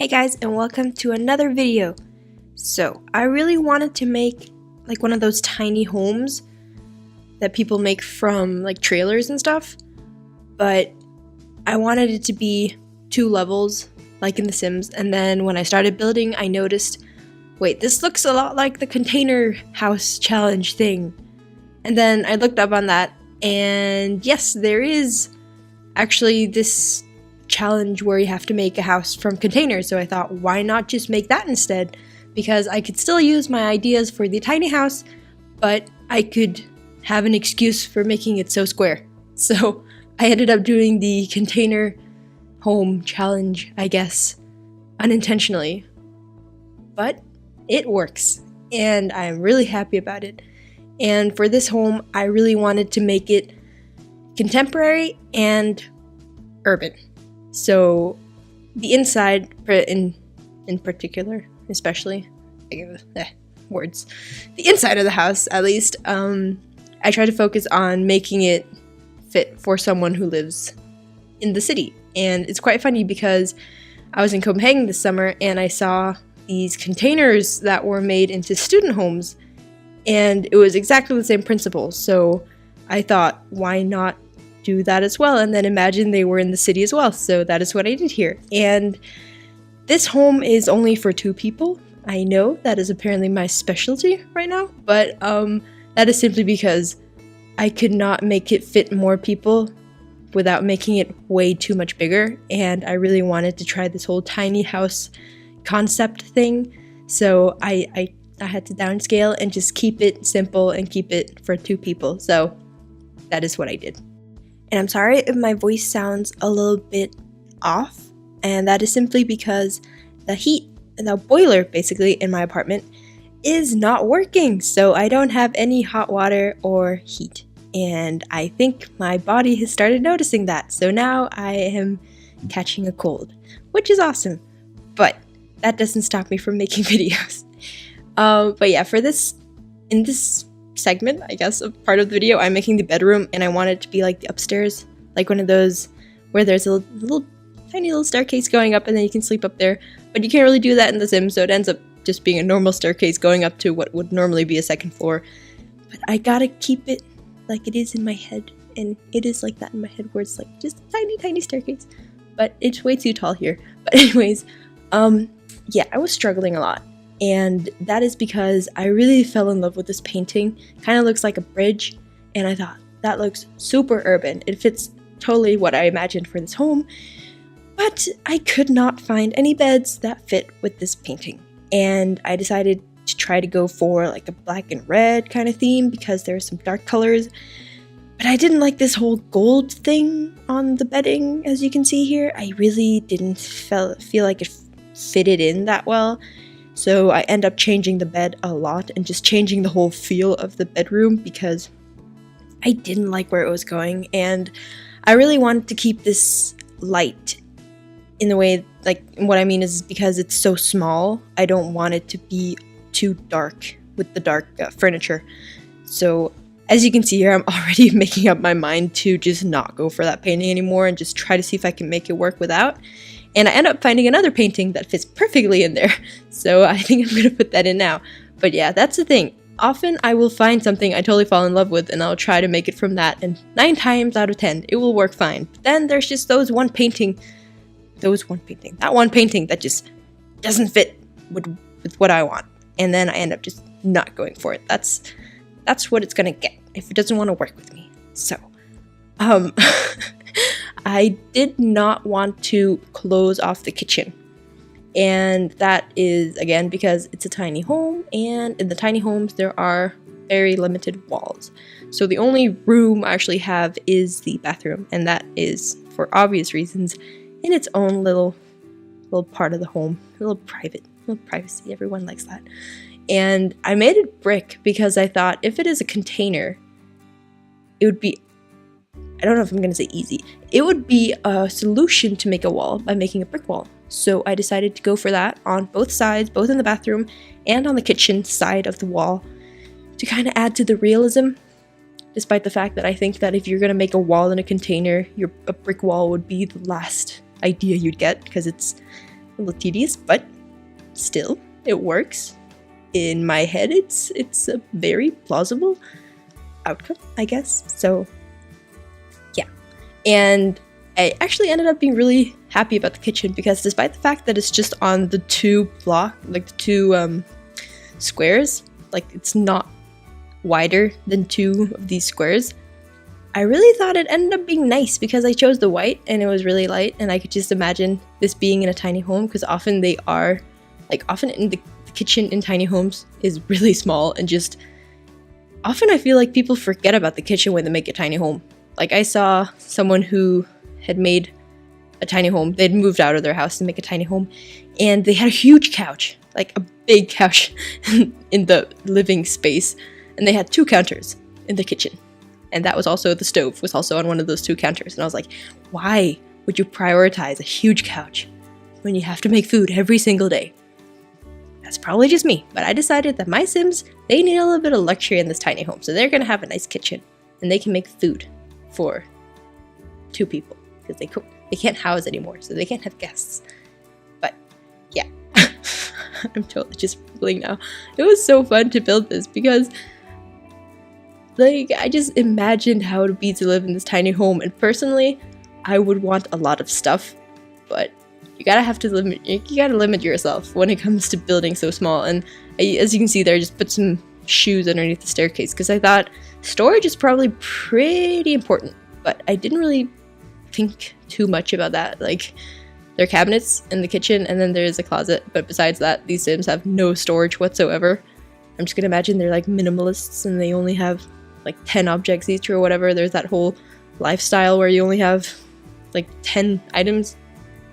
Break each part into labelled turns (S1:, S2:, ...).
S1: Hey guys, and welcome to another video. So I really wanted to make like one of those tiny homes that people make from like trailers and stuff, but I wanted it to be 2 levels like in The Sims. And then when I started building, I noticed, wait, this looks a lot like the container house challenge thing. And then I looked up on that, and yes, there is actually this challenge where you have to make a house from containers. So I thought, why not just make that instead? Because I could still use my ideas for the tiny house, but I could have an excuse for making it so square. So I ended up doing the container home challenge, I guess, unintentionally. But it works, and I'm really happy about it. And for this home, I really wanted to make it contemporary and urban. So the inside, in particular, especially, words, the inside of the house, at least, I try to focus on making it fit for someone who lives in the city. And it's quite funny because I was in Copenhagen this summer and I saw these containers that were made into student homes, and it was exactly the same principle. So I thought, why not do that as well, and then imagine they were in the city as well. So that is what I did here. And this home is only for 2 people. I know that is apparently my specialty right now, but that is simply because I could not make it fit more people without making it way too much bigger, and I really wanted to try this whole tiny house concept thing. So I had to downscale and just keep it simple and keep it for 2 people. So that is what I did. And I'm sorry if my voice sounds a little bit off, and that is simply because the boiler basically in my apartment is not working, so I don't have any hot water or heat. And I think my body has started noticing that, so now I am catching a cold, which is awesome, but that doesn't stop me from making videos. But yeah, in this segment, I guess, of part of the video, I'm making the bedroom, and I want it to be like the upstairs, like one of those where there's a tiny little staircase going up and then you can sleep up there. But you can't really do that in The Sims, so it ends up just being a normal staircase going up to what would normally be a 2nd floor. But I gotta keep it like it is in my head, and it is like that in my head where it's like just a tiny staircase, but it's way too tall here. But anyways, yeah, I was struggling a lot. And that is because I really fell in love with this painting. Kind of looks like a bridge, and I thought, that looks super urban. It fits totally what I imagined for this home, but I could not find any beds that fit with this painting. And I decided to try to go for like a black and red kind of theme because there are some dark colors, but I didn't like this whole gold thing on the bedding, as you can see here. I really didn't feel like it fitted in that well. So I end up changing the bed a lot and just changing the whole feel of the bedroom because I didn't like where it was going, and I really wanted to keep this light in the way, like, what I mean is because it's so small, I don't want it to be too dark with the dark furniture. So as you can see here, I'm already making up my mind to just not go for that painting anymore and just try to see if I can make it work without. And I end up finding another painting that fits perfectly in there. So I think I'm going to put that in now. But yeah, that's the thing. Often I will find something I totally fall in love with, and I'll try to make it from that. And 9 times out of 10, it will work fine. But then there's just that one painting that just doesn't fit with what I want. And then I end up just not going for it. That's what it's going to get if it doesn't want to work with me. So, I did not want to close off the kitchen, and that is again because it's a tiny home, and in the tiny homes there are very limited walls. So the only room I actually have is the bathroom, and that is, for obvious reasons, in its own little part of the home, a little privacy. Everyone likes that. And I made it brick because I thought if it is a container, it would be, I don't know if I'm going to say easy. It would be a solution to make a wall by making a brick wall. So I decided to go for that on both sides, both in the bathroom and on the kitchen side of the wall, to kind of add to the realism, despite the fact that I think that if you're going to make a wall in a container, a brick wall would be the last idea you'd get, because it's a little tedious, but still, it works. In my head, it's a very plausible outcome, I guess. So yeah, and I actually ended up being really happy about the kitchen because despite the fact that it's just on the two squares, like it's not wider than two of these squares, I really thought it ended up being nice because I chose the white and it was really light, and I could just imagine this being in a tiny home because often they are, like often in the kitchen in tiny homes is really small, and just often I feel like people forget about the kitchen when they make a tiny home. Like I saw someone who had made a tiny home. They'd moved out of their house to make a tiny home, and they had a huge couch, like a big couch in the living space, and they had 2 counters in the kitchen, and that was also the stove was also on one of those 2 counters. And I was like, why would you prioritize a huge couch when you have to make food every single day? That's probably just me, but I decided that my Sims, they need a little bit of luxury in this tiny home, so they're gonna have a nice kitchen, and they can make food for 2 people because they can't house anymore, so they can't have guests. But yeah, I'm totally just rambling now. It was so fun to build this because, like, I just imagined how it would be to live in this tiny home, and personally, I would want a lot of stuff, but you gotta limit yourself when it comes to building so small. And as you can see there, I just put some shoes underneath the staircase because I thought storage is probably pretty important, but I didn't really think too much about that. Like, there are cabinets in the kitchen and then there's a closet, but besides that, these Sims have no storage whatsoever. I'm just gonna imagine they're like minimalists and they only have like 10 objects each or whatever. There's that whole lifestyle where you only have like 10 items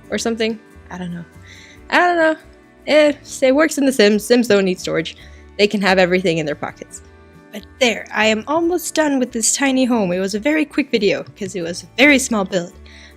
S1: or something. I don't know. It works in The Sims. Sims don't need storage. They can have everything in their pockets. But there, I am almost done with this tiny home. It was a very quick video because it was a very small build.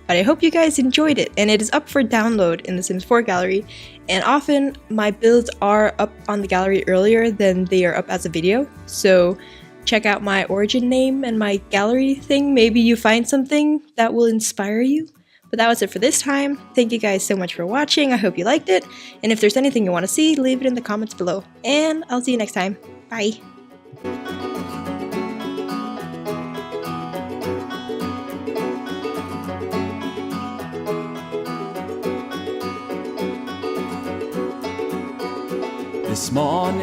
S1: But I hope you guys enjoyed it, and it is up for download in the Sims 4 gallery. And often my builds are up on the gallery earlier than they are up as a video. So check out my origin name and my gallery thing. Maybe you find something that will inspire you. But that was it for this time. Thank you guys so much for watching. I hope you liked it. And if there's anything you want to see, leave it in the comments below. And I'll see you next time. Bye.
S2: This morning